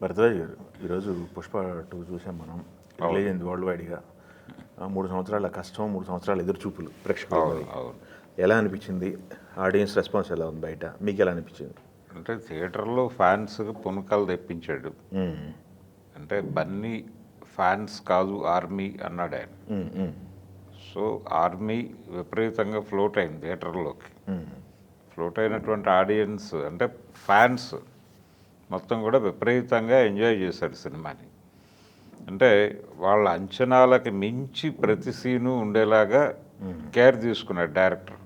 భరద్వాజ్ గారు, ఈరోజు పుష్ప 2 చూసాం మనం. రిలీజ్ అయింది వరల్డ్ వైడ్గా. 3 సంవత్సరాల కష్టం, 3 సంవత్సరాల ఎదురుచూపులు ప్రేక్షకులు. ఎలా అనిపించింది? ఆడియన్స్ రెస్పాన్స్ ఎలా ఉంది బయట? మీకు ఎలా అనిపించింది? అంటే థియేటర్లో ఫ్యాన్స్కి పునకాలు తెప్పించాడు. అంటే బన్నీ ఫ్యాన్స్ కాదు ఆర్మీ అన్నాడు ఆయన. సో ఆర్మీ విపరీతంగా ఫ్లోట్ అయింది థియేటర్లోకి. ఫ్లోట్ అయినటువంటి ఆడియన్స్ అంటే ఫ్యాన్స్ మొత్తం కూడా విపరీతంగా ఎంజాయ్ చేశారు సినిమాని. అంటే వాళ్ళ అంచనాలకి మించి ప్రతి సీను ఉండేలాగా కేర్ తీసుకున్నాడు డైరెక్టర్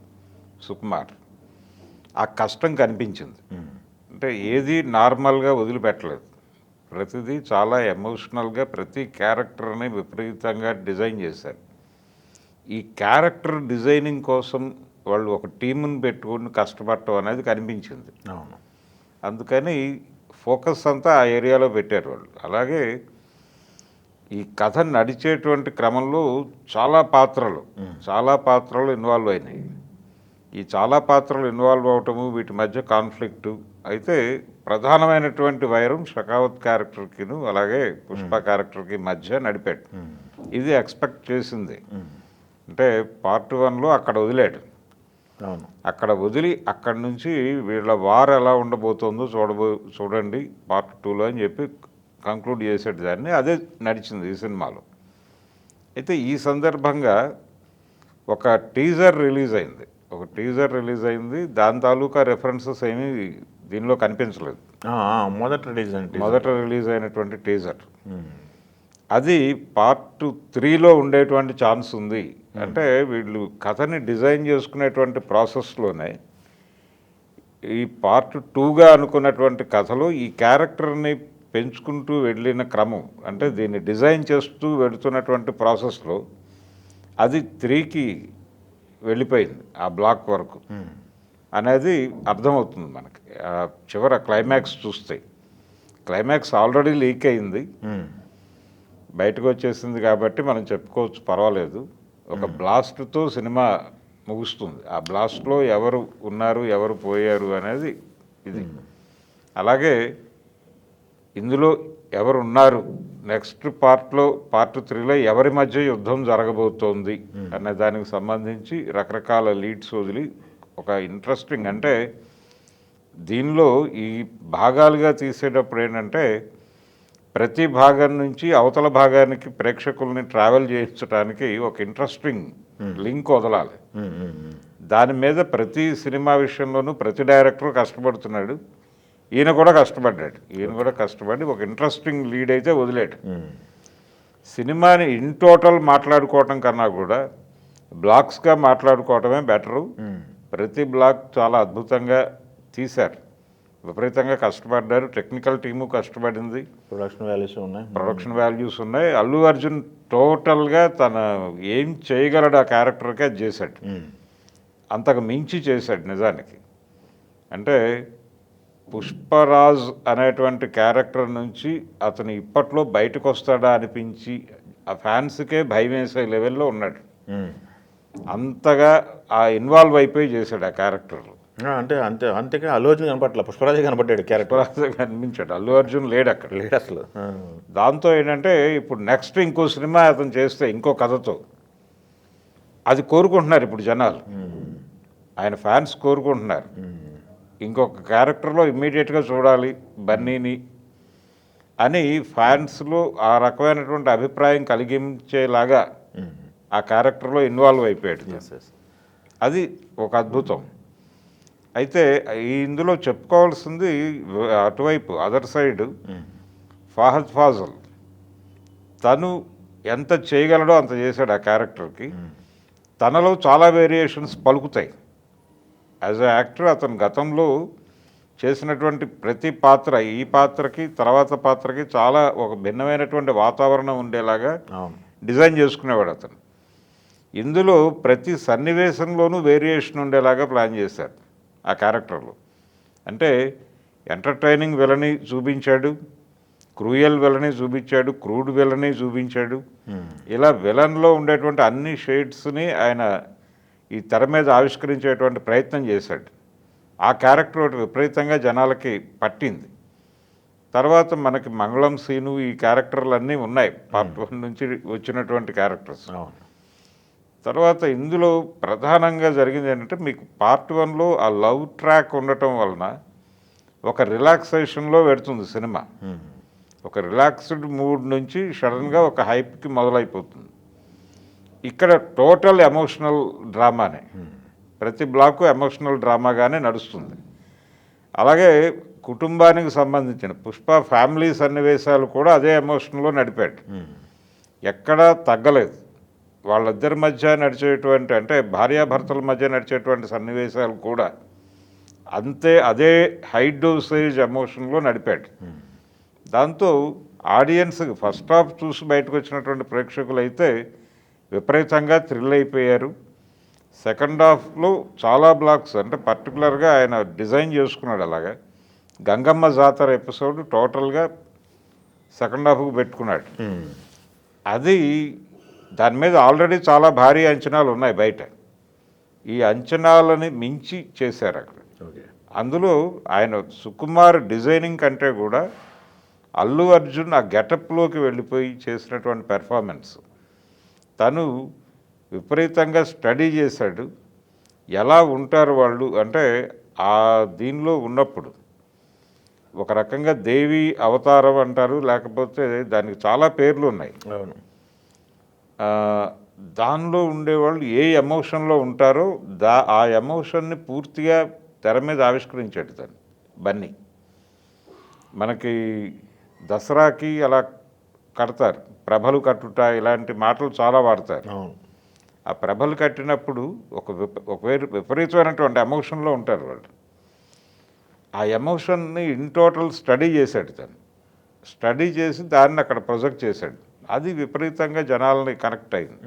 సుకుమార్. ఆ కష్టం కనిపించింది. అంటే ఏది నార్మల్గా వదిలిపెట్టలేదు. ప్రతిదీ చాలా ఎమోషనల్గా ప్రతి క్యారెక్టర్ని విపరీతంగా డిజైన్ చేశారు. ఈ క్యారెక్టర్ డిజైనింగ్ కోసం వాళ్ళు ఒక టీముని పెట్టుకుని కష్టపడటం అనేది కనిపించింది. అవును. అందుకని ఫోకస్ అంతా ఆ ఏరియాలో పెట్టారు వాళ్ళు. అలాగే ఈ కథ నడిచేటువంటి క్రమంలో చాలా పాత్రలు ఇన్వాల్వ్ అయినాయి. ఈ చాలా పాత్రలు ఇన్వాల్వ్ అవటము, వీటి మధ్య కాన్ఫ్లిక్టు. అయితే ప్రధానమైనటువంటి వైరం షకావత్ క్యారెక్టర్కిను అలాగే పుష్ప క్యారెక్టర్కి మధ్య నడిపాడు. ఇది ఎక్స్పెక్ట్ చేసింది. అంటే పార్ట్ 1లో అక్కడ వదిలాడు. అక్కడ వదిలి అక్కడి నుంచి వీళ్ళ వార్ ఎలా ఉండబోతుందో చూడండి పార్ట్ 2లో అని చెప్పి కంక్లూడ్ చేసాడు దాన్ని. అదే నడిచింది ఈ సినిమాలో. అయితే ఈ సందర్భంగా ఒక టీజర్ రిలీజ్ అయింది. దాని తాలూకా రెఫరెన్సెస్ ఏమీ దీనిలో కనిపించలేదు. మొదట రిలీజ్ అయినటువంటి టీజర్ అది పార్ట్ 3లో ఉండేటువంటి ఛాన్స్ ఉంది. అంటే వీళ్ళు కథని డిజైన్ చేసుకునేటువంటి ప్రాసెస్లోనే ఈ పార్ట్ 2గా అనుకున్నటువంటి కథలో ఈ క్యారెక్టర్ని పెంచుకుంటూ వెళ్ళిన క్రమం, అంటే దీన్ని డిజైన్ చేస్తూ వెళుతున్నటువంటి ప్రాసెస్లో అది 3కి వెళ్ళిపోయింది ఆ బ్లాక్ వరకు అనేది అర్థమవుతుంది మనకి. చివర క్లైమాక్స్ చూస్తే క్లైమాక్స్ ఆల్రెడీ లీక్ అయింది, బయటకు వచ్చేసింది కాబట్టి మనం చెప్పుకోవచ్చు, పర్వాలేదు. ఒక బ్లాస్ట్తో సినిమా ముగుస్తుంది. ఆ బ్లాస్ట్లో ఎవరు ఉన్నారు ఎవరు పోయారు అనేది ఇది. అలాగే ఇందులో ఎవరు ఉన్నారు, నెక్స్ట్ పార్ట్ 3లో ఎవరి మధ్య యుద్ధం జరగబోతోంది అనే దానికి సంబంధించి రకరకాల లీడ్స్ వదిలి ఒక ఇంట్రెస్టింగ్, అంటే దీనిలో ఈ భాగాలుగా తీసేటప్పుడు ఏంటంటే ప్రతి భాగం నుంచి అవతల భాగానికి ప్రేక్షకుల్ని ట్రావెల్ చేయించడానికి ఒక ఇంట్రెస్టింగ్ లింక్ వదలాలి. దాని మీద ప్రతి సినిమా విషయంలోనూ ప్రతి డైరెక్టర్ కష్టపడుతున్నాడు. ఈయన కూడా కష్టపడి ఒక ఇంట్రెస్టింగ్ లీడ్ అయితే వదిలేడు. సినిమాని ఇన్ టోటల్ మాట్లాడుకోవటం కన్నా కూడా బ్లాక్స్గా మాట్లాడుకోవటమే బెటరు. ప్రతి బ్లాక్ చాలా అద్భుతంగా తీశారు, విపరీతంగా కష్టపడ్డారు. టెక్నికల్ టీము కష్టపడింది, ప్రొడక్షన్ వాల్యూస్ ఉన్నాయి. అల్లు అర్జున్ టోటల్గా తన ఏం చేయగలడు ఆ క్యారెక్టర్కే చేశాడు, అంతకు మించి చేశాడు నిజానికి. అంటే పుష్పరాజ్ అనేటువంటి క్యారెక్టర్ నుంచి అతను ఇప్పట్లో బయటకు వస్తాడా అనిపించి ఆ ఫ్యాన్స్కే భయం వేసే లెవెల్లో ఉన్నాడు. అంతగా ఆ ఇన్వాల్వ్ అయిపోయి చేశాడు ఆ క్యారెక్టర్లో. అంతేగా అల్లు అర్జున్ కనపట్ల, పుష్పరాజే కనపడ్డాడు. పుష్పరాజే కనిపించాడు, అల్లు అర్జున్ లేడు అసలు. దాంతో ఏంటంటే ఇప్పుడు నెక్స్ట్ ఇంకో సినిమా అతను చేస్తే ఇంకో కథతో అది కోరుకుంటున్నారు ఇప్పుడు జనాలు, ఆయన ఫ్యాన్స్ కోరుకుంటున్నారు. ఇంకొక క్యారెక్టర్లో ఇమ్మీడియట్గా చూడాలి బన్నీని అని ఫ్యాన్స్లో ఆ రకమైనటువంటి అభిప్రాయం కలిగించేలాగా ఆ క్యారెక్టర్లో ఇన్వాల్వ్ అయిపోయాడు. అది ఒక అద్భుతం. అయితే ఇందులో చెప్పుకోవాల్సింది అటువైపు అదర్ సైడ్ ఫహద్ ఫాజల్ తను ఎంత చేయగలడో అంత చేశాడు ఆ క్యారెక్టర్కి. తనలో చాలా వేరియేషన్స్ పలుకుతాయి. యాజ్ ఎ యాక్టర్ అతను గతంలో చేసినటువంటి ప్రతి పాత్ర ఈ పాత్రకి తర్వాత పాత్రకి చాలా ఒక భిన్నమైనటువంటి వాతావరణం ఉండేలాగా డిజైన్ చేసుకునేవాడు అతను. ఇందులో ప్రతి సన్నివేశంలోనూ వేరియేషన్ ఉండేలాగా ప్లాన్ చేశారు ఆ క్యారెక్టర్లో. అంటే ఎంటర్టైనింగ్ విలని చూపించాడు, క్రూయల్ విలని చూపించాడు, క్రూడ్ విలని చూపించాడు. ఇలా విలన్లో ఉండేటువంటి అన్ని షేడ్స్ని ఆయన ఈ తెర మీద ఆవిష్కరించేటువంటి ప్రయత్నం చేశాడు. ఆ క్యారెక్టర్ ఒకటి విపరీతంగా జనాలకి పట్టింది. తర్వాత మనకి మంగళం సీను ఈ క్యారెక్టర్లు అన్నీ ఉన్నాయి పార్ట్ 1 నుంచి వచ్చినటువంటి క్యారెక్టర్స్. అవును. తర్వాత ఇందులో ప్రధానంగా జరిగింది ఏంటంటే మీకు పార్ట్ 1లో ఆ లవ్ ట్రాక్ ఉండటం వలన ఒక రిలాక్సేషన్లో పెడుతుంది సినిమా. ఒక రిలాక్స్డ్ మూడ్ నుంచి సడన్గా ఒక హైప్కి మొదలైపోతుంది. ఇక్కడ టోటల్ ఎమోషనల్ డ్రామానే, ప్రతి బ్లాకు ఎమోషనల్ డ్రామాగానే నడుస్తుంది. అలాగే కుటుంబానికి సంబంధించిన పుష్ప ఫ్యామిలీ సన్నివేశాలు కూడా అదే ఎమోషన్లో నడిపాడు, ఎక్కడా తగ్గలేదు. వాళ్ళిద్దరి మధ్య నడిచేటువంటి అంటే భార్యాభర్తల మధ్య నడిచేటువంటి సన్నివేశాలు కూడా అంతే అదే హై డోసేజ్ ఎమోషన్లో నడిపాడు. దాంతో ఆడియన్స్ ఫస్ట్ హాఫ్ చూసి బయటకు వచ్చినటువంటి ప్రేక్షకులు అయితే విపరీతంగా థ్రిల్ అయిపోయారు. సెకండ్ హాఫ్లో చాలా బ్లాక్స్ అంటే పర్టికులర్గా ఆయన డిజైన్ చేసుకున్నాడు. అలాగా గంగమ్మ జాతర ఎపిసోడ్ టోటల్గా సెకండ్ హాఫ్కు పెట్టుకున్నాడు. అది దాని మీద ఆల్రెడీ చాలా భారీ అంచనాలు ఉన్నాయి బయట. ఈ అంచనాలని మించి చేశారు అక్కడ. అందులో ఆయన సుకుమార్ డిజైనింగ్ కంటే కూడా అల్లు అర్జున్ ఆ గెటప్లోకి వెళ్ళిపోయి చేసినటువంటి పెర్ఫార్మెన్స్ తను విపరీతంగా స్టడీ చేశాడు. ఎలా ఉంటారు వాళ్ళు అంటే ఆ దీనిలో ఉన్నప్పుడు ఒక రకంగా దేవి అవతారం అంటారు, లేకపోతే దానికి చాలా పేర్లు ఉన్నాయి. అవును. దానిలో ఉండేవాళ్ళు ఏ ఎమోషన్లో ఉంటారో ఆ ఎమోషన్ని పూర్తిగా తెర మీద ఆవిష్కరించాడు తను. బన్నీ మనకి దసరాకి అలా కడతారు, ప్రభలు కట్టుట ఇలాంటి మాటలు చాలా వాడతారు. ఆ ప్రభలు కట్టినప్పుడు ఒక విపరీతమైనటువంటి ఎమోషన్లో ఉంటారు వాళ్ళు. ఆ ఎమోషన్ని ఇన్ టోటల్ స్టడీ చేశాడు తను. స్టడీ చేసి దాన్ని అక్కడ ప్రొజెక్ట్ చేశాడు. అది విపరీతంగా జనాలని కనెక్ట్ అయింది.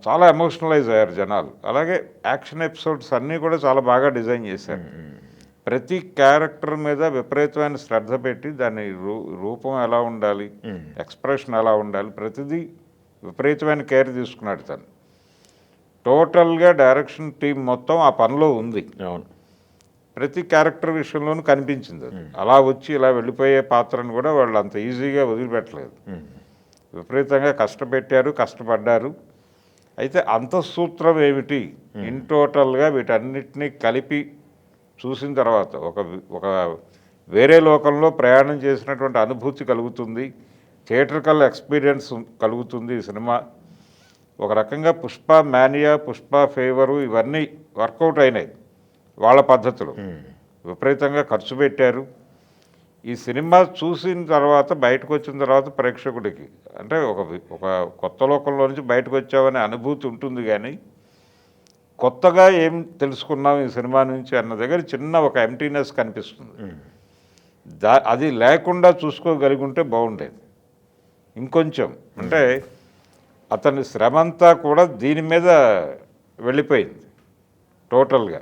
చాలా ఎమోషనలైజ్ అయ్యారు జనాలు. అలాగే యాక్షన్ ఎపిసోడ్స్ అన్నీ కూడా చాలా బాగా డిజైన్ చేశారు. ప్రతి క్యారెక్టర్ మీద విపరీతమైన శ్రద్ధ పెట్టి దాని రూపం ఎలా ఉండాలి, ఎక్స్ప్రెషన్ ఎలా ఉండాలి, ప్రతిదీ విపరీతమైన కేర్ తీసుకున్నాడు తను. టోటల్గా డైరెక్షన్ టీం మొత్తం ఆ పనిలో ఉంది. అవును. ప్రతి క్యారెక్టర్ విషయంలోనూ కనిపించింది. అలా వచ్చి ఇలా వెళ్ళిపోయే పాత్రను కూడా వాళ్ళు అంత ఈజీగా వదిలిపెట్టలేదు. విపరీతంగా కష్టపడ్డారు. అయితే అంతఃసూత్రం ఏమిటి, ఇన్ టోటల్గా వీటన్నిటినీ కలిపి చూసిన తర్వాత ఒక వేరే లోకంలో ప్రయాణం చేసినటువంటి అనుభూతి కలుగుతుంది. థియేట్రికల్ ఎక్స్పీరియన్స్ కలుగుతుంది ఈ సినిమా. ఒక రకంగా పుష్ప మానియా, పుష్ప ఫేవరు ఇవన్నీ వర్కౌట్ అయినాయి వాళ్ళ పద్ధతులు. విపరీతంగా ఖర్చు పెట్టారు. ఈ సినిమా చూసిన తర్వాత బయటకు వచ్చిన తర్వాత ప్రేక్షకుడికి అంటే ఒక కొత్త లోకంలో నుంచి బయటకు వచ్చామనే అనుభూతి ఉంటుంది, కానీ కొత్తగా ఏం తెలుసుకున్నాం ఈ సినిమా నుంచి అన్న దగ్గర చిన్న ఒక ఎంటీనెస్ కనిపిస్తుంది. అది లేకుండా చూసుకోగలిగి ఉంటే బాగుండేది. ఇంకొంచెం అంటే అతని శ్రమంతా కూడా దీని మీద వెళ్ళిపోయింది టోటల్గా.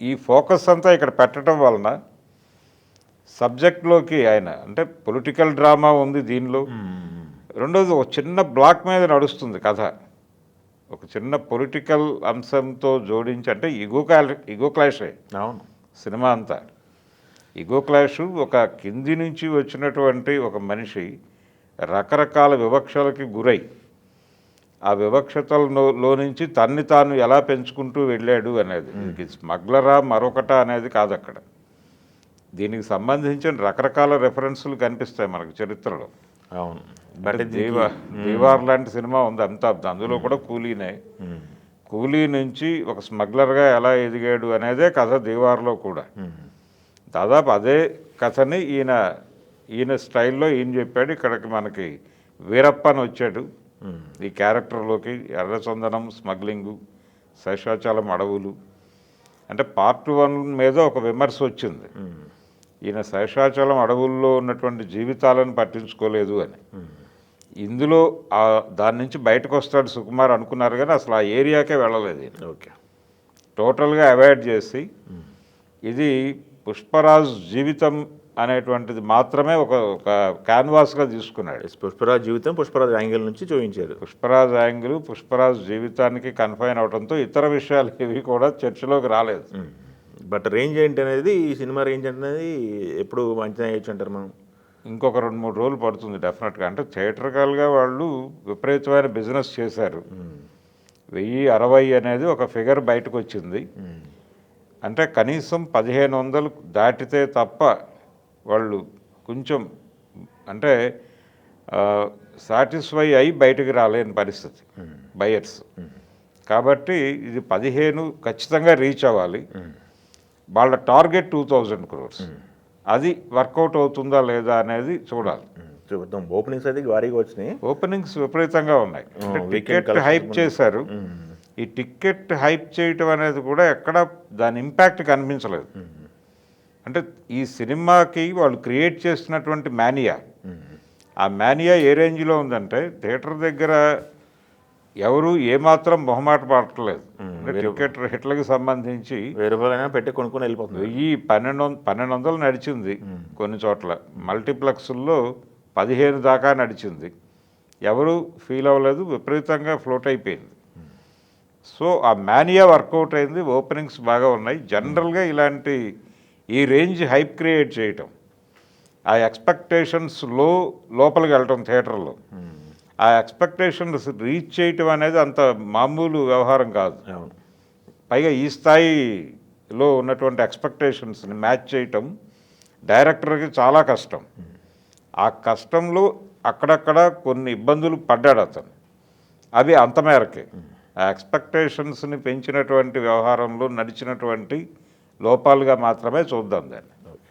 ఈ ఫోకస్ అంతా ఇక్కడ పెట్టడం వలన సబ్జెక్ట్లోకి ఆయన అంటే పొలిటికల్ డ్రామా ఉంది దీనిలో. రెండోది ఒక చిన్న బ్లాక్ మీద నడుస్తుంది కథ. ఒక చిన్న పొలిటికల్ అంశంతో జోడించి అంటే ఈగో క్లాషే అవును సినిమా అంతా. ఈగో క్లాషు ఒక కింది నుంచి వచ్చినటువంటి ఒక మనిషి రకరకాల వివక్షలకి గురై ఆ వివక్షతలో నుంచి తన్ని తాను ఎలా పెంచుకుంటూ వెళ్ళాడు అనేది. ఇది స్మగ్లరా మరొకట అనేది కాదు అక్కడ. దీనికి సంబంధించిన రకరకాల రెఫరెన్సులు కనిపిస్తాయి మనకు చరిత్రలో. అవును. దీవార్ లాంటి సినిమా ఉంది అంతా, అందులో కూడా కూలీనే. కూలీ నుంచి ఒక స్మగ్లర్గా ఎలా ఎదిగాడు అనేదే కథ దీవార్లో కూడా. దాదాపు అదే కథని ఈయన స్టైల్లో ఈయన చెప్పాడు. ఇక్కడికి మనకి వీరప్పని వచ్చాడు ఈ క్యారెక్టర్లోకి. ఎర్రచందనం, స్మగ్లింగు, శేషాచలం అడవులు అంటే పార్ట్ 1 మీద ఒక విమర్శ వచ్చింది. ఈయన శేషాచలం అడవుల్లో ఉన్నటువంటి జీవితాలను పట్టించుకోలేదు అని. ఇందులో దాని నుంచి బయటకు వస్తాడు సుకుమార్ అనుకున్నారు, కానీ అసలు ఆ ఏరియాకే వెళ్ళలేదు. ఓకే. టోటల్గా అవాయిడ్ చేసి ఇది పుష్పరాజ్ జీవితం అనేటువంటిది మాత్రమే ఒక క్యాన్వాస్గా తీసుకున్నాడు. పుష్పరాజ్ జీవితం పుష్పరాజ్ యాంగిల్ నుంచి చూపించారు. పుష్పరాజ్ యాంగిల్ పుష్పరాజ్ జీవితానికి కన్ఫైన్ అవడంతో ఇతర విషయాలు ఇవి కూడా చర్చలోకి రాలేదు. బట్ రేంజ్ ఏంటి అనేది, ఈ సినిమా రేంజ్ అనేది ఎప్పుడు అంచనా వేయచ్చు అంటారు మనం? ఇంకొక 2-3 రోజులు పడుతుంది డెఫినెట్గా. అంటే థియేటర్కల్గా వాళ్ళు విపరీతమైన బిజినెస్ చేశారు. 1060 అనేది ఒక ఫిగర్ బయటకు వచ్చింది. అంటే కనీసం 1500 దాటితే తప్ప వాళ్ళు కొంచెం అంటే సాటిస్ఫై అయి బయటకు రాలేని పరిస్థితి బయర్స్. కాబట్టి ఇది 15 ఖచ్చితంగా రీచ్ అవ్వాలి. వాళ్ళ టార్గెట్ 2000 crores. అది వర్కౌట్ అవుతుందా లేదా అనేది చూడాలి. చూద్దాం. ఓపెనింగ్స్ అయితే భారీగా వచ్చినాయి. ఓపెనింగ్స్ విపరీతంగా ఉన్నాయి. అంటే weekend టికెట్ హైప్ చేశారు. ఈ టికెట్ హైప్ చేయటం అనేది కూడా ఎక్కడ దాని ఇంపాక్ట్ కనిపించలేదు. అంటే ఈ సినిమాకి వాళ్ళు క్రియేట్ చేసినటువంటి మేనియా, ఆ మేనియా ఏ రేంజ్లో ఉందంటే థియేటర్ దగ్గర ఎవరు ఏమాత్రం మొహమాట పడట్లేదు. టికెట్ రేట్లకు సంబంధించి 1000 రూపాయలైనా పెట్టి కొనుక్కొని వెళ్ళిపోతుంది. 1200 నడిచింది కొన్ని చోట్ల. మల్టీప్లెక్స్ల్లో 15 దాకా నడిచింది. ఎవరు ఫీల్ అవ్వలేదు, విపరీతంగా ఫ్లోట్ అయిపోయింది. సో ఆ మేనియా వర్కౌట్ అయింది. ఓపెనింగ్స్ బాగా ఉన్నాయి. జనరల్గా ఇలాంటి ఈ రేంజ్ హైప్ క్రియేట్ చేయటం, ఆ ఎక్స్పెక్టేషన్స్ లోపలికి వెళ్ళటం థియేటర్లో, ఆ ఎక్స్పెక్టేషన్స్ రీచ్ చేయటం అనేది అంత మామూలు వ్యవహారం కాదు. పైగా ఈ స్థాయిలో ఉన్నటువంటి ఎక్స్పెక్టేషన్స్ని మ్యాచ్ చేయటం డైరెక్టర్కి చాలా కష్టం. ఆ కష్టంలో అక్కడక్కడ కొన్ని ఇబ్బందులు పడ్డాడు అతను. అవి అంత మేరకే. ఆ ఎక్స్పెక్టేషన్స్ని పెంచినటువంటి వ్యవహారంలో నడిచినటువంటి లోపాలుగా మాత్రమే చూద్దాం దాన్ని.